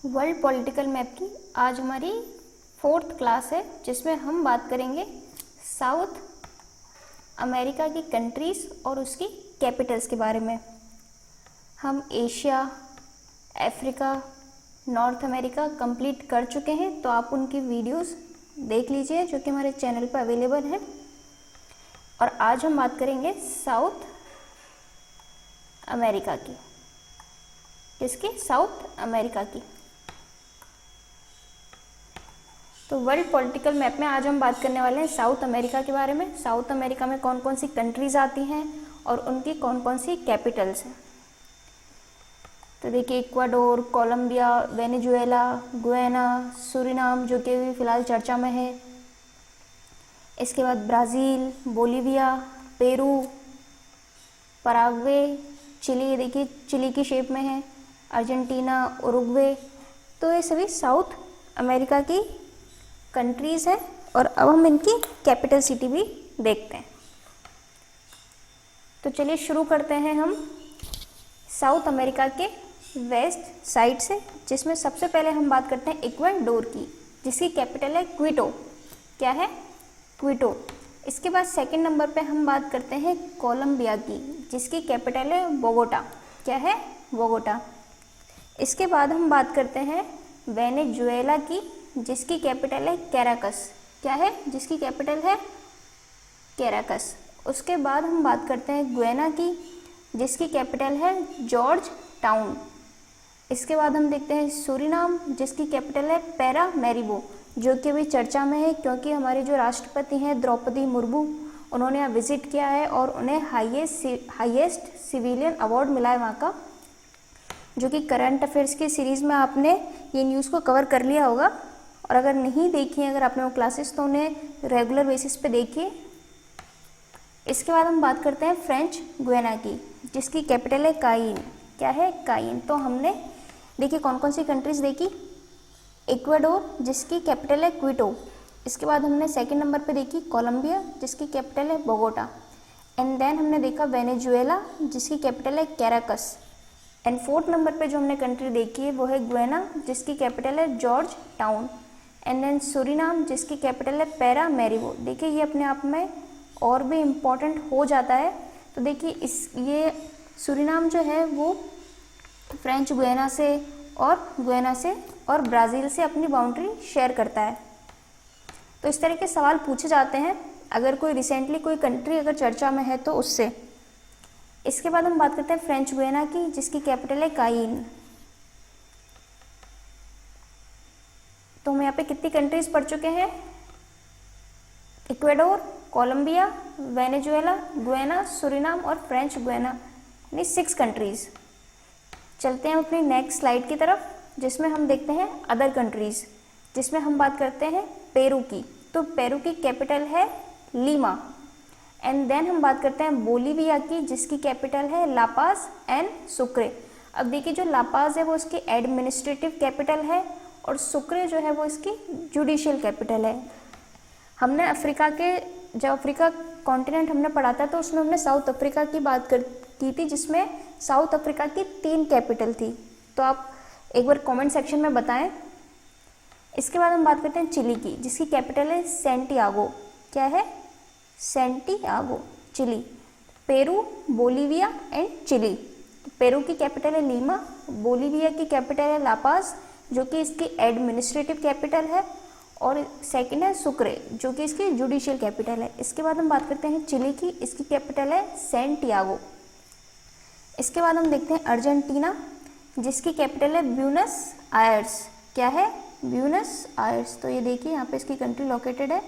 World political map की आज हमारी 4th क्लास है, जिसमें हम बात करेंगे साउथ अमेरिका की कंट्रीज़ और उसकी कैपिटल्स के बारे में। हम Asia, Africa, north America complete कर चुके हैं, तो आप उनकी वीडियोस देख लीजिए जो कि हमारे चैनल पर अवेलेबल है। और आज हम बात करेंगे साउथ अमेरिका की। किसकी? साउथ अमेरिका की। तो वर्ल्ड पॉलिटिकल मैप में आज हम बात करने वाले हैं साउथ अमेरिका के बारे में। साउथ अमेरिका में कौन कौन सी कंट्रीज़ आती हैं और उनकी कौन कौन सी कैपिटल्स हैं। तो देखिए, Ecuador, Colombia, Venezuela, Guyana, Suriname जो कि अभी फ़िलहाल चर्चा में है। इसके बाद Brazil, Bolivia, Peru, Paraguay, Chile, देखिए चिली की शेप में है, अर्जेंटीना, उरुग्वे। तो ये सभी साउथ अमेरिका की कंट्रीज़ हैं। और अब हम इनकी कैपिटल सिटी भी देखते हैं। तो चलिए शुरू करते हैं हम साउथ अमेरिका के वेस्ट साइड से, जिसमें सबसे पहले हम बात करते हैं इक्वाडोर की, जिसकी कैपिटल है क्विटो। क्या है? क्विटो। इसके बाद सेकंड नंबर पे हम बात करते हैं कोलंबिया की, जिसकी कैपिटल है बोगोटा। क्या है? बोगोटा। इसके बाद हम बात करते हैं वेनेजुएला की, जिसकी कैपिटल है कैराकस। क्या है? जिसकी कैपिटल है कैराकस। उसके बाद हम बात करते हैं गुयाना की, जिसकी कैपिटल है जॉर्ज टाउन। इसके बाद हम देखते हैं सूरिनाम, जिसकी कैपिटल है पैरामैरिबो, जो कि अभी चर्चा में है क्योंकि हमारे जो राष्ट्रपति हैं द्रौपदी मुर्मू, उन्होंने यहाँ विजिट किया है और उन्हें हाईएस्ट सिविलियन अवार्ड मिला है वहाँ का, जो कि करंट अफेयर्स की सीरीज़ में आपने ये न्यूज़ को कवर कर लिया होगा। और अगर नहीं देखी, अगर आपने वो क्लासेस, तो उन्हें रेगुलर बेसिस पे देखिए। इसके बाद हम बात करते हैं फ्रेंच गुयाना की, जिसकी कैपिटल है काइन। क्या है? काइन। तो हमने देखिए कौन कौन सी कंट्रीज़ देखी। इक्वाडोर, जिसकी कैपिटल है क्विटो। इसके बाद हमने सेकंड नंबर पे देखी कोलंबिया, जिसकी कैपिटल है बोगोटा। एंड देन हमने देखा वेनेजुएला, जिसकी कैपिटल है कैराकस। एंड फोर्थ नंबर पे जो हमने कंट्री देखी है वो है गुयाना, जिसकी कैपिटल है Georgetown. And then Suriname, जिसकी कैपिटल है पैरामैरिबो। देखिए ये अपने आप में और भी इम्पॉर्टेंट हो जाता है। तो देखिए ये सूरिनाम जो है वो फ्रेंच गुयाना से और ब्राज़ील से अपनी बाउंड्री शेयर करता है। तो इस तरह के सवाल पूछे जाते हैं अगर कोई रिसेंटली कोई कंट्री अगर चर्चा में है तो उससे। इसके बाद हम बात करते हैं फ्रेंच गुयाना की, जिसकी कैपिटल है काइन। तो हम यहाँ पे कितनी कंट्रीज पढ़ चुके हैं? Ecuador, Colombia, Venezuela, Guyana, Suriname और फ्रेंच गुयाना, यानी 6 कंट्रीज। चलते हैं अपनी नेक्स्ट स्लाइड की तरफ, जिसमें हम देखते हैं अदर कंट्रीज, जिसमें हम बात करते हैं पेरू की। तो पेरू की कैपिटल है लीमा। एंड देन हम बात करते हैं बोलीविया की, जिसकी कैपिटल है लापाज एंड सुक्रे। अब देखिए जो लापाज है वो इसकी एडमिनिस्ट्रेटिव कैपिटल है और सुक्रे जो है वो इसकी जुडिशियल कैपिटल है। हमने जब अफ्रीका कॉन्टिनेंट हमने पढ़ा था तो उसमें हमने साउथ अफ्रीका की बात की थी, जिसमें साउथ अफ्रीका की 3 कैपिटल थी। तो आप एक बार कमेंट सेक्शन में बताएं। इसके बाद हम बात करते हैं चिली की, जिसकी कैपिटल है सैंटियागो। क्या है? Santiago, Chile. Peru, Bolivia and Chile. Peru की कैपिटल है लीमा, बोलीविया की कैपिटल है लापाज, जो कि इसकी एडमिनिस्ट्रेटिव कैपिटल है, और सेकंड है सुक्रे, जो कि इसकी जुडिशियल कैपिटल है। इसके बाद हम बात करते हैं चिली की, इसकी कैपिटल है सैंटियागो। इसके बाद हम देखते हैं अर्जेंटीना, जिसकी कैपिटल है ब्यूनस आयर्स। क्या है? Buenos Aires. तो ये देखिए यहाँ पे इसकी कंट्री लोकेटेड है,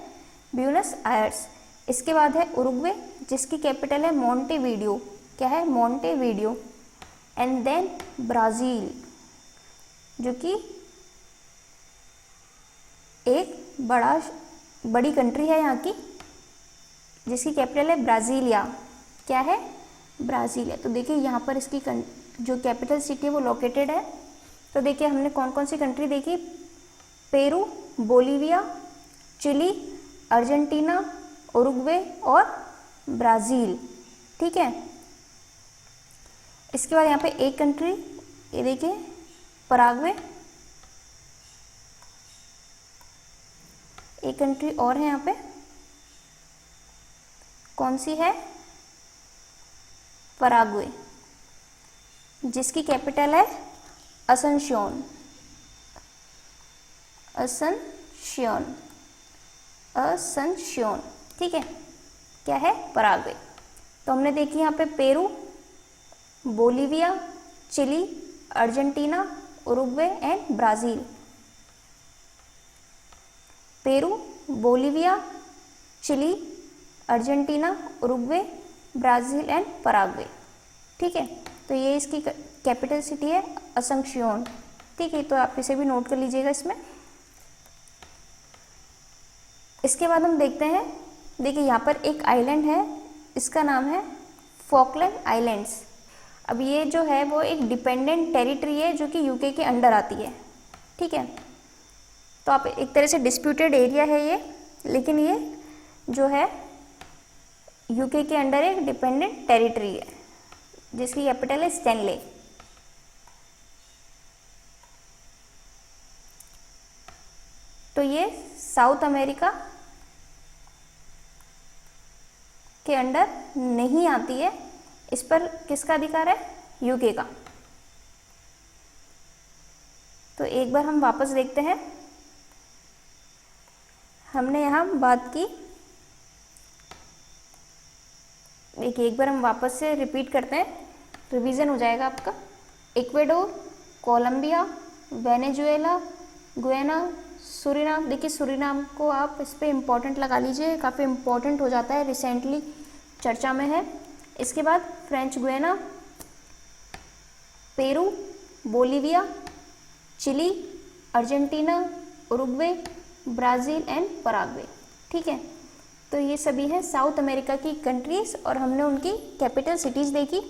ब्यूनस आयर्स। इसके बाद है उरुग्वे, जिसकी कैपिटल है मोंटेवीडियो। क्या है? मोंटेवीडियो। एंड देन ब्राज़ील, जो कि एक बड़ी कंट्री है यहाँ की, जिसकी कैपिटल है ब्राज़ीलिया। क्या है? ब्राज़ीलिया। तो देखिए यहाँ पर इसकी जो कैपिटल सिटी है वो लोकेटेड है। तो देखिए हमने कौन कौन सी कंट्री देखी। Peru, Bolivia, Chile, Argentina, Uruguay और ब्राज़ील। ठीक है। इसके बाद यहाँ पे एक कंट्री, ये देखिए पराग्वे, एक कंट्री और है यहाँ पे, कौन सी है? पराग्वे, जिसकी कैपिटल है असनश्योन। असनश्योन, असनश्योन, ठीक है, क्या है? पराग्वे। तो हमने देखी यहाँ पे Peru, Bolivia, Chile, Argentina, Uruguay and Brazil. Peru, Bolivia, Chile, Argentina, Uruguay, Brazil and Paraguay, ठीक है। तो ये इसकी कैपिटल सिटी है असंक्शियोन, ठीक है। तो आप इसे भी नोट कर लीजिएगा इसमें। इसके बाद हम देखते हैं, देखिए यहाँ पर एक आइलैंड है, इसका नाम है फॉकलैंड आइलैंड्स। अब ये जो है वो एक डिपेंडेंट टेरिटरी है जो कि यूके के अंडर आती है, ठीक है। तो आप एक तरह से डिस्प्यूटेड एरिया है ये, लेकिन ये जो है यूके के अंडर एक डिपेंडेंट टेरिटरी है जिसकी कैपिटल है स्टैनले। तो ये साउथ अमेरिका के अंडर नहीं आती है, इस पर किसका अधिकार है? यूके का। तो एक बार हम वापस देखते हैं, हमने यहाँ बात की, देखिए एक बार हम वापस से रिपीट करते हैं, रिवीजन हो जाएगा आपका। Ecuador, Colombia, Venezuela, Guyana, Suriname. देखिए सूरीनाम को आप इस पर इम्पोर्टेंट लगा लीजिए, काफ़ी इम्पोर्टेंट हो जाता है, रिसेंटली चर्चा में है। इसके बाद French Guiana, Peru, Bolivia, Chile, Argentina, Uruguay, Brazil and Paraguay, ठीक है। तो ये सभी हैं साउथ अमेरिका की कंट्रीज़ और हमने उनकी कैपिटल सिटीज़ देखी।